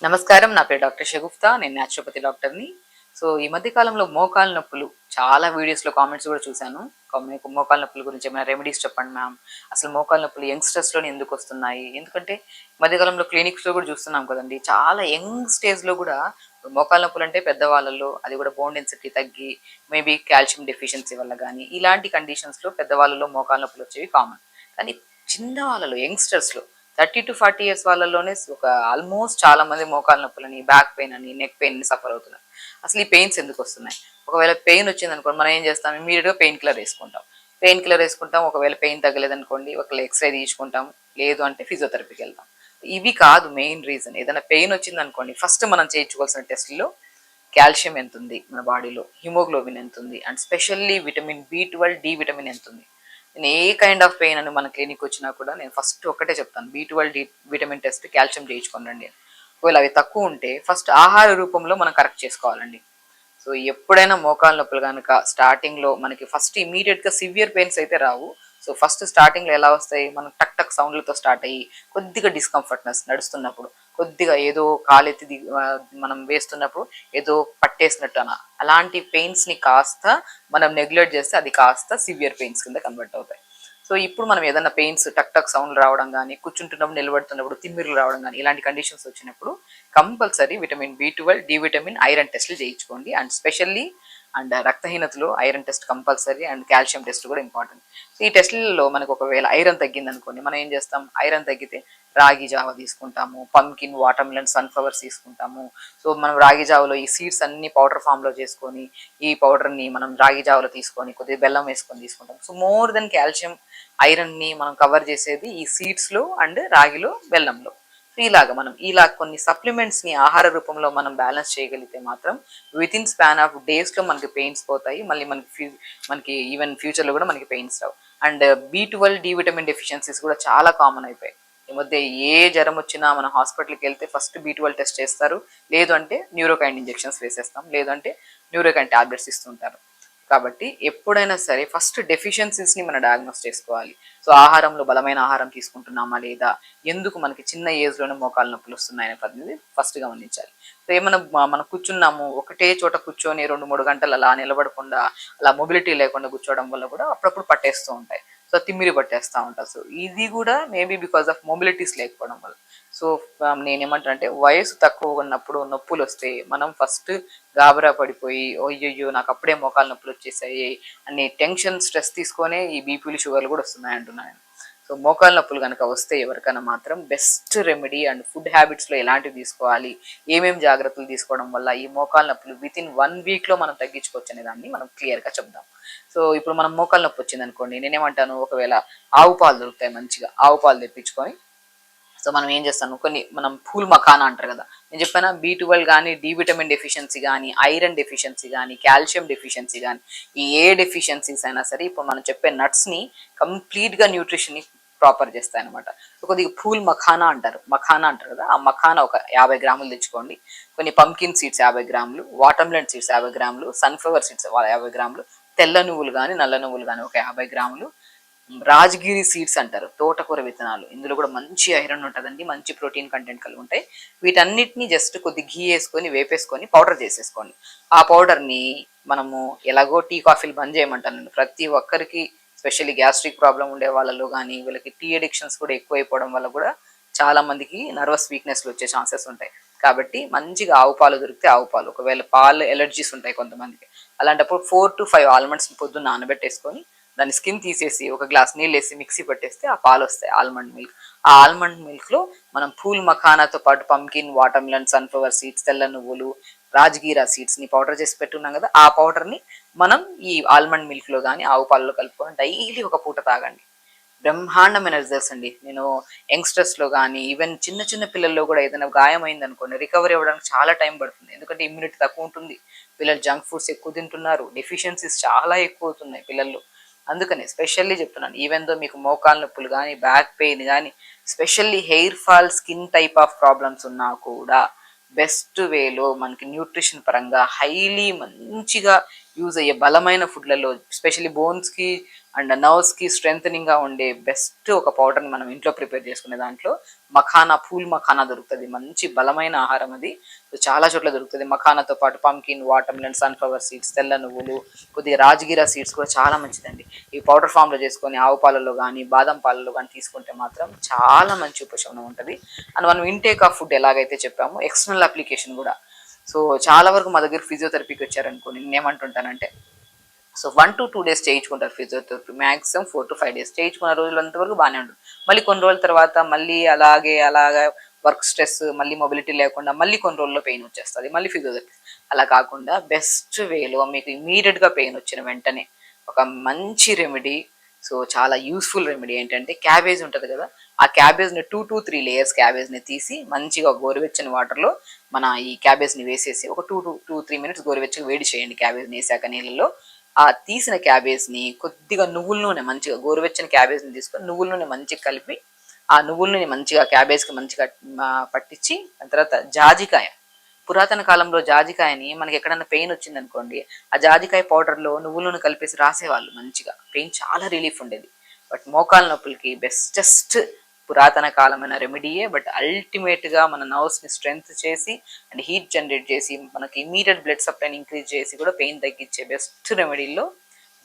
నమస్కారం, నా పేరు డాక్టర్ షగుఫ్తా. నేను న్యాచురోపతి డాక్టర్ని. సో ఈ మధ్య కాలంలో మోకాలు నొప్పులు చాలా వీడియోస్లో కామెంట్స్ కూడా చూశాను. మీకు మోకాలు నొప్పుల గురించి ఏమైనా రెమెడీస్ చెప్పండి మ్యామ్, అసలు మోకాలు నొప్పులు యంగ్స్టర్స్లోనే ఎందుకు వస్తున్నాయి? ఎందుకంటే మధ్యకాలంలో క్లినిక్స్లో కూడా చూస్తున్నాం కదండి, చాలా యంగ్ స్టేజ్లో కూడా మోకాలు నొప్పులు అంటే పెద్దవాళ్ళలో, అది కూడా బోన్ డెన్సిటీ తగ్గి మేబీ కాల్షియం డెఫిషియన్సీ వల్ల కానీ ఇలాంటి కండిషన్స్లో పెద్దవాళ్ళలో మోకాలు నొప్పులు వచ్చేవి కామన్. కానీ చిన్న వాళ్ళలో, యంగ్స్టర్స్లో 30 to 40 years వాళ్ళలోనే ఒక ఆల్మోస్ట్ చాలా మంది మోకాలు నొప్పులని, బ్యాక్ పెయిన్ అని, నెక్ పెయిన్ అని సఫర్ అవుతున్నారు. అసలు ఈ పెయిన్స్ ఎందుకు వస్తున్నాయి? ఒకవేళ పెయిన్ వచ్చింది అనుకోండి, మనం ఏం చేస్తాం? ఇమీడియట్గా పెయిన్ కిల్లర్ వేసుకుంటాం. పెయిన్ కిల్లర్ వేసుకుంటాం. ఒకవేళ పెయిన్ తగ్గలేదనుకోండి, ఒకవేళ ఎక్స్రే తీసుకుంటాం, లేదు అంటే ఫిజియోథెరపీకి వెళ్తాం. ఇవి కాదు మెయిన్ రీజన్. ఏదైనా పెయిన్ వచ్చింది అనుకోండి, ఫస్ట్ మనం చేయించుకోవాల్సిన టెస్ట్లో కాల్షియం ఎంత ఉంది మన బాడీలో, హిమోగ్లోబిన్ ఎంత ఉంది, and specially vitamin B12, D vitamin ఎంత ఉంది. నేను ఏ కైండ్ ఆఫ్ పెయిన్ అని మన క్లినిక్ వచ్చినా కూడా నేను ఫస్ట్ ఒకటే చెప్తాను, B12, D vitamin test, calcium చేయించుకోండి. ఒకవేళ అవి తక్కువ ఉంటే ఫస్ట్ ఆహార రూపంలో మనం కరెక్ట్ చేసుకోవాలండి. సో ఎప్పుడైనా మోకాలు నొప్పులు కనుక స్టార్టింగ్లో మనకి ఫస్ట్ ఇమీడియట్గా సివియర్ పెయిన్స్ అయితే రావు. సో ఫస్ట్ స్టార్టింగ్లో ఎలా వస్తాయి? మనం టక్ టక్ సౌండ్లతో స్టార్ట్ అయ్యి కొద్దిగా డిస్కంఫర్ట్నెస్ నడుస్తున్నప్పుడు, కొద్దిగా ఏదో కాలెత్తి మనం వేస్తున్నప్పుడు ఏదో పట్టేసినట్టు అలాంటి పెయిన్స్ని కాస్త మనం నెగ్లెక్ట్ చేస్తే అది కాస్త సివియర్ పెయిన్స్ కింద కన్వర్ట్ అవుతాయి. సో ఇప్పుడు మనం ఏదైనా పెయిన్స్, టక్ టక్ సౌండ్ రావడం కానీ, కూర్చుంటున్నప్పుడు నిలబడుతున్నప్పుడు తిమ్మిరులు రావడం కానీ ఇలాంటి కండిషన్స్ వచ్చినప్పుడు compulsory vitamin B12, D vitamin, iron టెస్ట్లు చేయించుకోండి. అండ్ స్పెషల్లీ రక్తహీనతలో iron test compulsory, and calcium test కూడా ఇంపార్టెంట్. ఈ టెస్ట్లలో మనకు ఒకవేళ ఐరన్ తగ్గింది అనుకోండి, మనం ఏం చేస్తాం? ఐరన్ తగ్గితే రాగి జావ తీసుకుంటాము, పంకిన్, వాటర్ మిలన్, సన్ఫ్లవర్స్ తీసుకుంటాము. సో మనం రాగి జావలో ఈ సీడ్స్ అన్ని పౌడర్ ఫామ్లో చేసుకొని, ఈ పౌడర్ని మనం రాగి జావలో తీసుకొని కొద్దిగా బెల్లం వేసుకొని తీసుకుంటాం. సో మోర్ దెన్ కాల్షియం, ఐరన్ని మనం కవర్ చేసేది ఈ సీడ్స్లో అండ్ రాగిలో, బెల్లంలో. ఇలాగా మనం ఇలా కొన్ని సప్లిమెంట్స్ని ఆహార రూపంలో మనం బ్యాలెన్స్ చేయగలిగితే మాత్రం విత్ ఇన్ స్పాన్ ఆఫ్ డేస్లో మనకి పెయిన్స్ పోతాయి. మళ్ళీ మనకి ఈవెన్ ఫ్యూచర్లో కూడా మనకి పెయిన్స్ రావు. And B12, D vitamin deficiencies కూడా చాలా కామన్ అయిపోయాయి ఈ మధ్య. ఏ జ్వరం వచ్చినా మనం హాస్పిటల్కి వెళ్తే ఫస్ట్ B12 టెస్ట్ చేస్తారు, లేదు అంటే న్యూరోకైన్ ఇంజెక్షన్స్ వేసేస్తాం, లేదు అంటే న్యూరోకైన్ టాబ్లెట్స్ ఇస్తుంటారు. కాబట్టి ఎప్పుడైనా సరే ఫస్ట్ డెఫిషియన్సీస్ని మనం డయాగ్నోస్ చేసుకోవాలి. సో ఆహారంలో బలమైన ఆహారం తీసుకుంటున్నామా లేదా, ఎందుకు మనకి చిన్న ఏజ్లోనే మోకాలు నొప్పులు వస్తున్నాయనే పద్ధతి ఫస్ట్ గమనించాలి. సో ఏమైనా మనం కూర్చున్నాము, ఒకటే చోట కూర్చొని 2-3 గంటలు అలా నిలబడకుండా, అలా మొబిలిటీ లేకుండా కూర్చోవడం వల్ల కూడా అప్పుడప్పుడు పట్టేస్తూ ఉంటాయి. సో తిమ్మిరి పట్టేస్తూ ఉంటారు. సో ఇది కూడా మేబీ బికాస్ ఆఫ్ మొబిలిటీస్ లేకపోవడం వల్ల. సో నేనేమంటానంటే, వయసు తక్కువ ఉన్నప్పుడు నొప్పులు వస్తే మనం ఫస్ట్ గాబరా పడిపోయి అయ్యయ్యో నాకు అప్పుడే మోకాలు నొప్పులు వచ్చేసాయి అని టెన్షన్, స్ట్రెస్ తీసుకొనే ఈ బీపీలు, షుగర్లు కూడా వస్తున్నాయి అంటున్నాను. సో మోకాలు నొప్పులు కనుక వస్తే ఎవరికైనా మాత్రం బెస్ట్ రెమెడీ అండ్ ఫుడ్ హ్యాబిట్స్లో ఎలాంటివి తీసుకోవాలి, ఏమేమి జాగ్రత్తలు తీసుకోవడం వల్ల ఈ మోకాలు నొప్పులు విత్ ఇన్ 1 వీక్లో మనం తగ్గించుకోవచ్చు అనే దాన్ని మనం క్లియర్గా చెప్దాం. సో ఇప్పుడు మనం మోకాలు నొప్పి వచ్చింది అనుకోండి, నేనేమంటాను, ఒకవేళ ఆవు పాలు దొరుకుతాయి, మంచిగా ఆవు పాలు తెప్పించుకొని, సో మనం ఏం చేస్తాను, మనం పూల్ మఖానా అంటారు కదా, నేను చెప్పాను B12 కానీ, డి విటమిన్ డెఫిషియన్సీ కానీ, ఐరన్ డెఫిషియన్సీ కానీ, కాల్షియం డెఫిషియన్సీ కానీ, ఈ ఏ డెఫిషియన్సీస్ అయినా సరే ఇప్పుడు మనం చెప్పే నట్స్ని కంప్లీట్గా న్యూట్రిషన్ని ప్రాపర్ చేస్తాయి అనమాట. సో కొద్దిగా పూల్ మఖానా అంటారు కదా, ఆ మఖానా ఒక 50 గ్రాములు తెచ్చుకోండి. కొన్ని పంకిన్ సీడ్స్ 50 గ్రాములు, వాటర్ మిలన్ సీడ్స్ 50 గ్రాములు, సన్ఫ్లవర్ సీడ్స్ 50 గ్రాములు, తెల్ల నువ్వులు కానీ, నల్ల నువ్వులు కానీ ఒక 50 గ్రాములు, రాజగిరి సీడ్స్ అంటారు, తోటకూర విత్తనాలు, ఇందులో కూడా మంచి ఐరన్ ఉంటుందండి, మంచి ప్రోటీన్ కంటెంట్ కలిగి ఉంటాయి. వీటన్నిటిని జస్ట్ కొద్ది ఘీ వేసుకొని వేపేసుకొని పౌడర్ చేసేసుకోండి. ఆ పౌడర్ని మనము ఎలాగో టీ కాఫీలు బంద్ చేయమంటానండి. ప్రతి ఒక్కరికి, స్పెషల్లీ గ్యాస్ట్రిక్ ప్రాబ్లం ఉండే వాళ్ళలో కానీ, వీళ్ళకి టీ అడిక్షన్స్ కూడా ఎక్కువైపోవడం వల్ల కూడా చాలా మందికి నర్వస్ వీక్నెస్లు వచ్చే ఛాన్సెస్ ఉంటాయి. కాబట్టి మంచిగా ఆవు పాలు దొరికితే ఆవు పాలు, ఒకవేళ పాలు ఎలర్జీస్ ఉంటాయి కొంతమందికి, అలాంటప్పుడు 4 to 5 ఆల్మండ్స్ పొద్దున్న నానబెట్టేసుకొని దాని స్కిన్ తీసేసి ఒక గ్లాస్ నీళ్ళు వేసి మిక్సీ పట్టేస్తే ఆ పాలు వస్తాయి, ఆల్మండ్ మిల్క్. ఆ ఆల్మండ్ మిల్క్లో మనం పూల్ మఖానాతో పాటు pumpkin, water melon, sunflower seeds, తెల్ల నువ్వులు, రాజగీరా సీడ్స్ని పౌడర్ చేసి పెట్టున్నాం కదా, ఆ పౌడర్ని మనం ఈ ఆల్మండ్ మిల్క్లో కానీ ఆవు పాలలో కలుపుకొని డైలీ ఒక పూట తాగండి. బ్రహ్మాండమైన రిజల్ట్స్ అండి. నేను యంగ్స్టర్స్లో కానీ, ఈవెన్ చిన్న చిన్న పిల్లల్లో కూడా ఏదైనా గాయం అయింది అనుకోండి, రికవరీ అవ్వడానికి చాలా టైం పడుతుంది. ఎందుకంటే ఇమ్యూనిటీ తక్కువ ఉంటుంది, పిల్లలు జంక్ ఫుడ్స్ ఎక్కువ తింటున్నారు, డెఫిషియన్సీస్ చాలా ఎక్కువ అవుతున్నాయి పిల్లల్లో. అందుకని స్పెషల్లీ చెప్తున్నాను, ఈవెన్ దో మీకు మోకాలు నొప్పులు కానీ, బ్యాక్ పెయిన్ కానీ, specially hair fall, skin type of problems ఉన్నా కూడా బెస్ట్ వేలో మనకి న్యూట్రిషన్ పరంగా హైలీ మంచిగా యూజ్ అయ్యే బలమైన ఫుడ్లలో, స్పెషల్లీ బోన్స్కి అండ్ నర్వ్స్కి స్ట్రెంగ్ ఉండే బెస్ట్ ఒక పౌడర్ని మనం ఇంట్లో ప్రిపేర్ చేసుకునే దాంట్లో మఖానా, పూల్ మఖానా దొరుకుతుంది. మంచి బలమైన ఆహారం అది. సో చాలా చోట్ల దొరుకుతుంది. మఖానాతో పాటు pumpkin, water melon, sunflower seeds, తెల్ల నువ్వులు, కొద్దిగా రాజగిరా సీడ్స్ కూడా చాలా మంచిదండి. ఈ పౌడర్ ఫామ్లో చేసుకొని ఆవు పాలలో కానీ బాదం పాలలో కానీ తీసుకుంటే మాత్రం చాలా మంచి ఉపశమనం ఉంటుంది. అండ్ మనం ఇంటేక్ ఆఫ్ ఫుడ్ ఎలాగైతే చెప్పామో ఎక్స్టర్నల్ అప్లికేషన్ కూడా. సో చాలా వరకు మా దగ్గర ఫిజియోథెరపీకి వచ్చారనుకో, నేను ఏమంటుంటానంటే, సో 1 to 2 డేస్ చేయించుకుంటారు ఫిజియోథెరపీ, మ్యాక్సిమం 4 to 5 డేస్ చేయించుకున్న రోజులంత వరకు బాగానే ఉంటుంది. మళ్ళీ కొన్ని రోజుల తర్వాత మళ్ళీ అలాగా వర్క్ స్ట్రెస్, మళ్ళీ మొబిలిటీ లేకుండా మళ్ళీ కొన్ని రోజుల్లో పెయిన్ వచ్చేస్తుంది, మళ్ళీ ఫిజియోథెరపీ. అలా కాకుండా బెస్ట్ వేలో మీకు ఇమీడియట్గా పెయిన్ వచ్చిన వెంటనే ఒక మంచి రెమెడీ, సో చాలా యూస్ఫుల్ రెమెడీ ఏంటంటే, క్యాబేజ్ ఉంటుంది కదా, ఆ క్యాబేజ్ని 2 to 3 లేయర్స్ క్యాబేజ్ని తీసి మంచిగా గోరువెచ్చని వాటర్లో మన ఈ క్యాబేజ్ని వేసేసి ఒక 2 to 3 మినిట్స్ గోరువెచ్చగా వేడి చేయండి. క్యాబేజ్ని వేసాక నీళ్ళలో ఆ తీసిన క్యాబేజ్ని కొద్దిగా నువ్వుల నూనె, మంచిగా గోరువెచ్చని క్యాబేజ్ని తీసుకొని నువ్వుల నూనె మంచిగా కలిపి ఆ నువ్వుల నూనె మంచిగా క్యాబేజ్కి మంచిగా పట్టించి, దాని తర్వాత జాజికాయ, పురాతన కాలంలో జాజికాయని మనకి ఎక్కడన్నా పెయిన్ వచ్చింది అనుకోండి, ఆ జాజికాయ పౌడర్లో నువ్వుల నూనె కలిపేసి రాసేవాళ్ళు, మంచిగా పెయిన్ చాలా రిలీఫ్ ఉండేది. బట్ మోకాల నొప్పులకి బెస్టెస్ట్ పురాతన కాలమైన రెమెడీయే. బట్ అల్టిమేట్గా మన నర్వ్స్ని స్ట్రెంగ్త్ చేసి అండ్ హీట్ జనరేట్ చేసి మనకి ఇమీడియట్ బ్లడ్ సప్లైని ఇంక్రీజ్ చేసి కూడా పెయిన్ తగ్గించే బెస్ట్ రెమెడీల్లో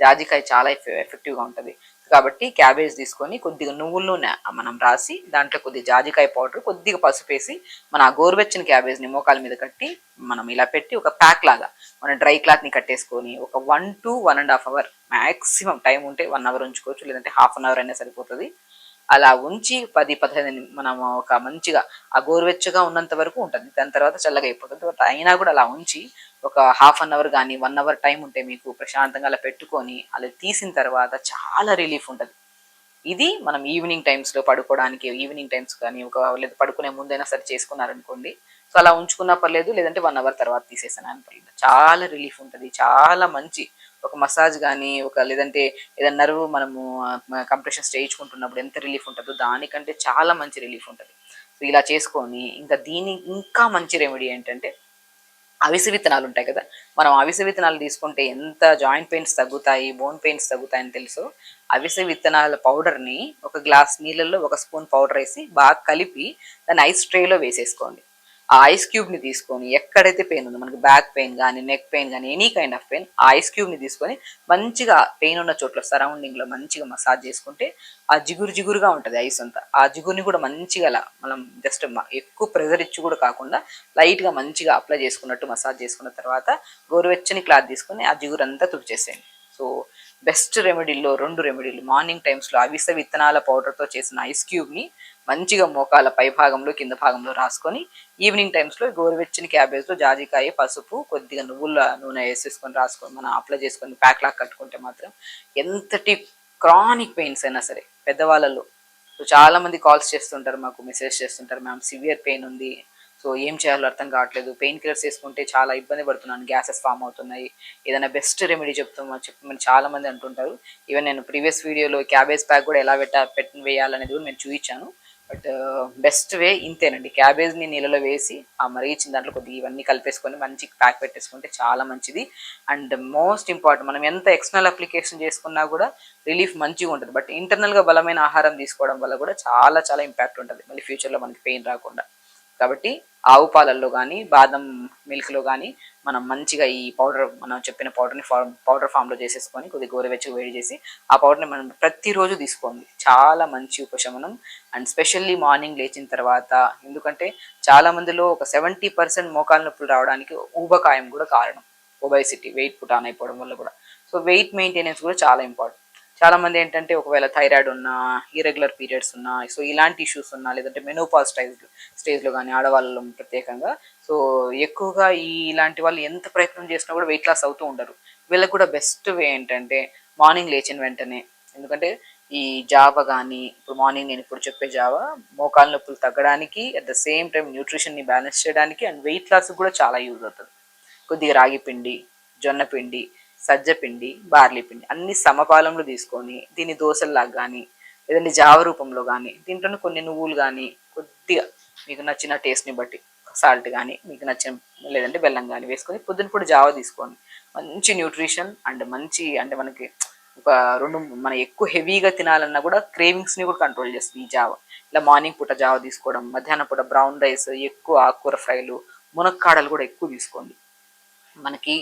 జాజికాయ చాలా ఎఫెక్టివ్గా ఉంటుంది. కాబట్టి క్యాబేజ్ తీసుకొని కొద్దిగా నువ్వుల నూనె మనం రాసి దాంట్లో కొద్దిగా జాజికాయ పౌడర్, కొద్దిగా పసుపు వేసి మన గోరువెచ్చని క్యాబేజ్ని మోకాల మీద కట్టి మనం ఇలా పెట్టి ఒక ప్యాక్ లాగా మన డ్రై క్లాత్ని కట్టేసుకొని ఒక 1 to 1.5 hours మ్యాక్సిమం టైం ఉంటే 1 hour ఉంచుకోవచ్చు, లేదంటే హాఫ్ అన్ అవర్ అయినా సరిపోతుంది. అలా ఉంచి 10-15 మనం ఒక మంచిగా ఆ గోరువెచ్చగా ఉన్నంత వరకు ఉంటుంది, దాని తర్వాత చల్లగా అయిపోతుంది. బట్ అయినా కూడా అలా ఉంచి ఒక హాఫ్ అన్ అవర్ కానీ 1 hour టైం ఉంటే మీకు ప్రశాంతంగా అలా పెట్టుకొని అలా తీసిన తర్వాత చాలా రిలీఫ్ ఉంటుంది. ఇది మనం ఈవినింగ్ టైమ్స్లో పడుకోవడానికి, ఈవినింగ్ టైమ్స్ కానీ లేదా పడుకునే ముందైనా సరే చేసుకున్నారనుకోండి, సో అలా ఉంచుకున్నా పర్లేదు, లేదంటే 1 hour తర్వాత తీసేసాను పర్లేదు, చాలా రిలీఫ్ ఉంటుంది. చాలా మంచి ఒక మసాజ్ కానీ లేదంటే ఏదైనా నర్వ్ మనము కంప్రెషన్స్ చేయించుకుంటున్నప్పుడు ఎంత రిలీఫ్ ఉంటుందో దానికంటే చాలా మంచి రిలీఫ్ ఉంటుంది. సో ఇలా చేసుకొని ఇంకా ఇంకా మంచి రెమెడీ ఏంటంటే, అవిసె విత్తనాలు ఉంటాయి కదా, మనం అవిసె విత్తనాలు తీసుకుంటే ఎంత జాయింట్ పెయిన్స్ తగ్గుతాయి, బోన్ పెయిన్స్ తగ్గుతాయని తెలుసు. అవిసె విత్తనాల పౌడర్ని ఒక గ్లాస్ నీళ్ళల్లో 1 స్పూన్ పౌడర్ వేసి బాగా కలిపి దాన్ని ఐస్ ట్రేలో వేసేసుకోండి. ఆ ఐస్ క్యూబ్ని తీసుకొని ఎక్కడైతే పెయిన్ ఉందో, మనకి బ్యాక్ పెయిన్ కానీ నెక్ పెయిన్ కానీ ఎనీ కైండ్ ఆఫ్ పెయిన్, ఆ ఐస్ క్యూబ్ని తీసుకొని మంచిగా పెయిన్ ఉన్న చోట్ల సరౌండింగ్లో మంచిగా మసాజ్ చేసుకుంటే ఆ జిగురుగా ఉంటుంది ఐస్ అంతా. ఆ జిగురుని కూడా మంచిగా అలా మనం జస్ట్ ఎక్కువ ప్రెజర్ ఇచ్చి కూడా కాకుండా లైట్గా మంచిగా అప్లై చేసుకున్నట్టు మసాజ్ చేసుకున్న తర్వాత గోరువెచ్చని క్లాత్ తీసుకొని ఆ జిగురు అంతా తుడిచేసేయండి. సో బెస్ట్ రెమెడీల్లో 2 రెమెడీలు, మార్నింగ్ టైమ్స్లో అవిసె విత్తనాల పౌడర్తో చేసిన ఐస్ క్యూబ్ని మంచిగా మోకాల పై భాగంలో కింద భాగంలో రాసుకొని, ఈవినింగ్ టైమ్స్లో గోరువెచ్చని క్యాబేజ్లో జాజికాయ, పసుపు, కొద్దిగా నువ్వుల నూనె వేసేసుకొని రాసుకొని మనం అప్లై చేసుకొని ప్యాక్ లాగా కట్టుకుంటే మాత్రం ఎంతటి క్రానిక్ పెయిన్స్ అయినా సరే పెద్దవాళ్ళలో. సో చాలా మంది కాల్స్ చేస్తుంటారు, మాకు మెసేజ్ చేస్తుంటారు, మ్యామ్ సివియర్ పెయిన్ ఉంది, సో ఏం చేయాలో అర్థం కావట్లేదు, పెయిన్ కిల్లర్స్ వేసుకుంటే చాలా ఇబ్బంది పడుతున్నాను, గ్యాసెస్ ఫామ్ అవుతున్నాయి, ఏదైనా బెస్ట్ రెమెడీ చెప్పమని చాలా మంది అంటుంటారు. ఈవెన్ నేను ప్రీవియస్ వీడియోలో క్యాబేజ్ ప్యాక్ కూడా ఎలా వేయాలనేది కూడా నేను చూపించాను. బట్ బెస్ట్ వే ఇంతేనండి, క్యాబేజ్ని నీళ్ళలో వేసి ఆ మరిగించిన దాంట్లో కొద్దిగా ఇవన్నీ కలిపేసుకొని మంచి ప్యాక్ పెట్టేసుకుంటే చాలా మంచిది. అండ్ మోస్ట్ ఇంపార్టెంట్, మనం ఎంత ఎక్స్టర్నల్ అప్లికేషన్ చేసుకున్నా కూడా రిలీఫ్ మంచిగా ఉంటుంది. బట్ ఇంటర్నల్గా బలమైన ఆహారం తీసుకోవడం వల్ల కూడా చాలా చాలా ఇంపాక్ట్ ఉంటుంది మళ్ళీ ఫ్యూచర్లో మనకి పెయిన్ రాకుండా. కాబట్టి ఆవు పాలల్లో కానీ బాదం మిల్క్లో కానీ మనం మంచిగా ఈ పౌడర్, మనం చెప్పిన పౌడర్ని పౌడర్ ఫామ్లో చేసేసుకొని కొద్దిగా గోరువెచ్చగా వేడి చేసి ఆ పౌడర్ని మనం ప్రతిరోజు తీసుకోండి, చాలా మంచి ఉపశమనం. అండ్ స్పెషల్లీ మార్నింగ్ లేచిన తర్వాత, ఎందుకంటే చాలా మందిలో ఒక 70% మోకాలు నొప్పులు రావడానికి ఊబకాయం కూడా కారణం, ఒబైసిటీ, వెయిట్ పుట్ ఆన్ అయిపోవడం వల్ల కూడా. సో వెయిట్ మెయింటెనెన్స్ కూడా చాలా ఇంపార్టెంట్. చాలా మంది ఏంటంటే ఒకవేళ థైరాయిడ్ ఉన్నా, ఇర్రెగ్యులర్ పీరియడ్స్ ఉన్నా, సో ఇలాంటి ఇష్యూస్ ఉన్నా, లేదంటే మెనోపాజ్ స్టేజ్లో కానీ ఆడవాళ్ళలో ప్రత్యేకంగా, సో ఎక్కువగా ఇలాంటి వాళ్ళు ఎంత ప్రయత్నం చేసినా కూడా వెయిట్ లాస్ అవుతూ ఉండరు. వీళ్ళకి కూడా బెస్ట్ వే ఏంటంటే మార్నింగ్ లేచిన వెంటనే, ఎందుకంటే ఈ జావ కానీ, ఇప్పుడు మార్నింగ్ నేను ఇప్పుడు చెప్పే జావ మోకాలు నొప్పులు తగ్గడానికి, అట్ ద సేమ్ టైం న్యూట్రిషన్ని బ్యాలెన్స్ చేయడానికి అండ్ వెయిట్ లాస్ కూడా చాలా యూజ్ అవుతుంది. కొద్దిగా రాగి పిండి, జొన్న పిండి, సజ్జ పిండి, బార్లీ పిండి అన్ని సమపాలంలో తీసుకొని దీన్ని దోశల్లాగా కానీ, లేదంటే జావ రూపంలో కానీ, దీంట్లోనే కొన్ని నువ్వులు కానీ, కొద్దిగా మీకు నచ్చిన టేస్ట్ని బట్టి సాల్ట్ కానీ, మీకు నచ్చిన లేదంటే బెల్లం కానీ వేసుకొని పొద్దున పూట జావ తీసుకోండి. మంచి న్యూట్రిషన్ అండ్ మంచి, అంటే మనకి రెండు మనం ఎక్కువ హెవీగా తినాలన్నా కూడా క్రేవింగ్స్ని కూడా కంట్రోల్ చేస్తుంది ఈ జావ. ఇలా మార్నింగ్ పూట జావ తీసుకోవడం, మధ్యాహ్నం పూట బ్రౌన్ రైస్, ఎక్కువ ఆకుకూర ఫ్రైలు, మునక్కాడలు కూడా ఎక్కువ తీసుకోండి. మనకి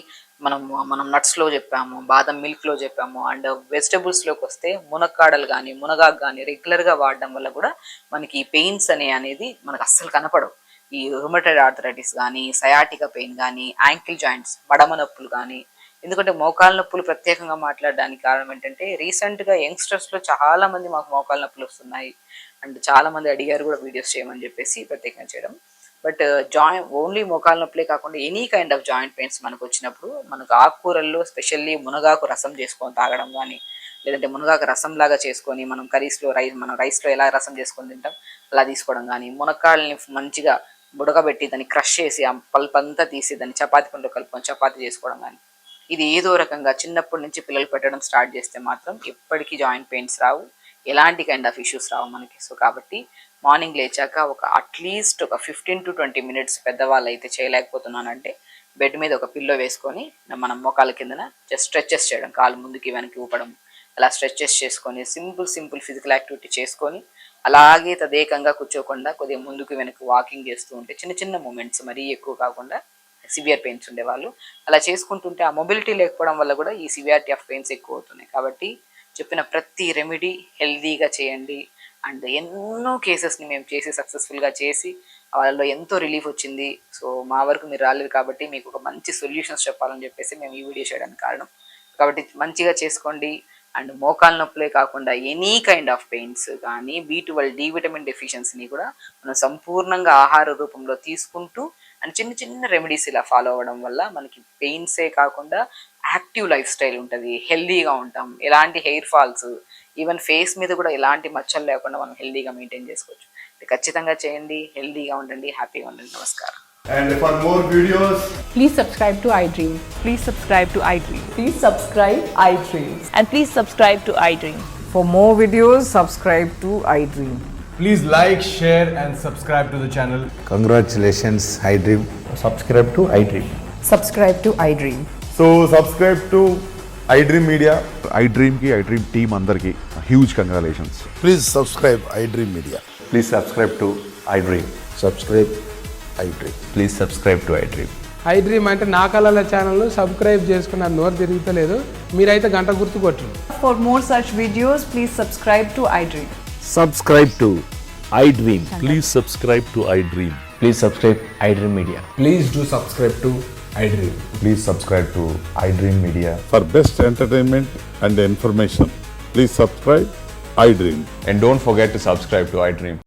మనం నట్స్లో చెప్పాము, బాదం మిల్క్లో చెప్పాము. అండ్ వెజిటబుల్స్లోకి వస్తే మునక్కాడలు కానీ మునగాకు కానీ రెగ్యులర్గా వాడడం వల్ల కూడా మనకి ఈ పెయిన్స్ అనేది మనకు అస్సలు కనపడవు. ఈ రుమటైడ్ ఆర్థరైటిస్ కానీ, సయాటికా పెయిన్ కానీ, యాంకిల్ జాయింట్స్ మడమ నొప్పులు కానీ. ఎందుకంటే మోకాళ్ళ నొప్పులు ప్రత్యేకంగా మాట్లాడడానికి కారణం ఏంటంటే రీసెంట్గా యంగ్స్టర్స్లో చాలా మంది మాకు మోకాళ్ళ నొప్పులు వస్తున్నాయి అండ్ చాలా మంది అడిగారు కూడా వీడియోస్ చేయమని చెప్పేసి ప్రత్యేకంగా చేయడం. బట్ ఓన్లీ మోకాళ్ళ నొప్పులే కాకుండా any kind of joint pains మనకు వచ్చినప్పుడు మనకు ఆకుకూరల్లో స్పెషల్లీ మునగాకు రసం చేసుకొని తాగడం కానీ, లేదంటే మునగాకు రసం లాగా చేసుకొని మనం కర్రీస్లో మనం రైస్లో ఎలా రసం చేసుకొని తింటాం అలా తీసుకోవడం కానీ, మునక్కాళ్ళని మంచిగా బుడకబెట్టి దాన్ని క్రష్ చేసి ఆ పల్ప్ అంతా తీసి దాన్ని చపాతీ పండుగ కలుపుకొని చపాతీ చేసుకోవడం కానీ, ఇది ఏదో రకంగా చిన్నప్పటి నుంచి పిల్లలు పెట్టడం స్టార్ట్ చేస్తే మాత్రం ఎప్పటికీ జాయింట్ పెయిన్స్ రావు, ఎలాంటి కైండ్ ఆఫ్ ఇష్యూస్ రావు మనకి. సో కాబట్టి మార్నింగ్ లేచాక అట్లీస్ట్ ఒక 15 to 20 minutes పెద్దవాళ్ళు అయితే చేయలేకపోతున్నానంటే బెడ్ మీద ఒక పిల్లో వేసుకొని మనం మోకాళ్ళ కిందన జస్ట్ స్ట్రెచెస్ చేయడం, కాలు ముందుకి వెనక్కి ఊపడం, అలా స్ట్రెచెస్ చేసుకొని సింపుల్ ఫిజికల్ యాక్టివిటీ చేసుకొని అలాగే తదేకంగా కూర్చోకుండా కొద్దిగా ముందుకు వెనక్కి వాకింగ్ చేస్తూ ఉంటే చిన్న మూమెంట్స్, మరీ ఎక్కువ కాకుండా సివియర్ పెయిన్స్ ఉండేవాళ్ళు అలా చేసుకుంటుంటే ఆ మొబిలిటీ లేకపోవడం వల్ల కూడా ఈ సివియారిటీ ఆఫ్ పెయిన్స్ ఎక్కువ అవుతున్నాయి. కాబట్టి చెప్పిన ప్రతి రెమెడీ హెల్దీగా చేయండి. అండ్ ఎన్నో కేసెస్ని మేము చేసి సక్సెస్ఫుల్గా చేసి వాళ్ళలో ఎంతో రిలీఫ్ వచ్చింది. సో మా వరకు మీరు రాలేదు కాబట్టి మీకు ఒక మంచి సొల్యూషన్స్ చెప్పాలని చెప్పేసి మేము ఈ వీడియో చేయడానికి కారణం. కాబట్టి మంచిగా చేసుకోండి. అండ్ మోకాళ్ళ నొప్పులే కాకుండా ఎనీ కైండ్ ఆఫ్ పెయిన్స్ కానీ, B12 D విటమిన్ డెఫిషియన్సీని కూడా మనం సంపూర్ణంగా ఆహార రూపంలో తీసుకుంటూ అండ్ చిన్న రెమెడీస్ ఇలా ఫాలో అవ్వడం వల్ల మనకి పెయిన్సే కాకుండా యాక్టివ్ లైఫ్ స్టైల్ ఉంటుంది, హెల్దీగా ఉంటాం, ఎలాంటి హెయిర్ ఫాల్స్, ఈవెన్ ఫేస్ మీద కూడా ఎలాంటి మచ్చలు లేకుండా మనం హెల్దీగా మెయింటైన్ చేసుకోవచ్చు. ఖచ్చితంగా చేయండి, హెల్దీగా ఉండండి, హ్యాపీగా ఉండండి. నమస్కారం. And for more videos, please subscribe to iDream. Please subscribe to iDream. Please subscribe iDream. And please subscribe to iDream. For more videos, subscribe to iDream. please like, share and subscribe to the channel. Congratulations, iDream. Subscribe to iDream. Subscribe to iDream. So subscribe to iDream Media. iDream ki iDream team అందరికి huge congratulations. Please subscribe iDream Media. Please subscribe to iDream. Subscribe iDream. Please subscribe to iDream. iDream అంటే నా కళల ఛానల్ను subscribe చేసుకున్న నోరు తిరుగుతలేదు, మీరైతే గంట గుర్తు కొట్టండి. For more such videos, please subscribe to iDream. Subscribe to iDream. Please subscribe to iDream. Please subscribe iDream Media. Please do subscribe to iDream. Please subscribe to iDream Media. For best entertainment and information, please subscribe iDream. And don't forget to subscribe to iDream.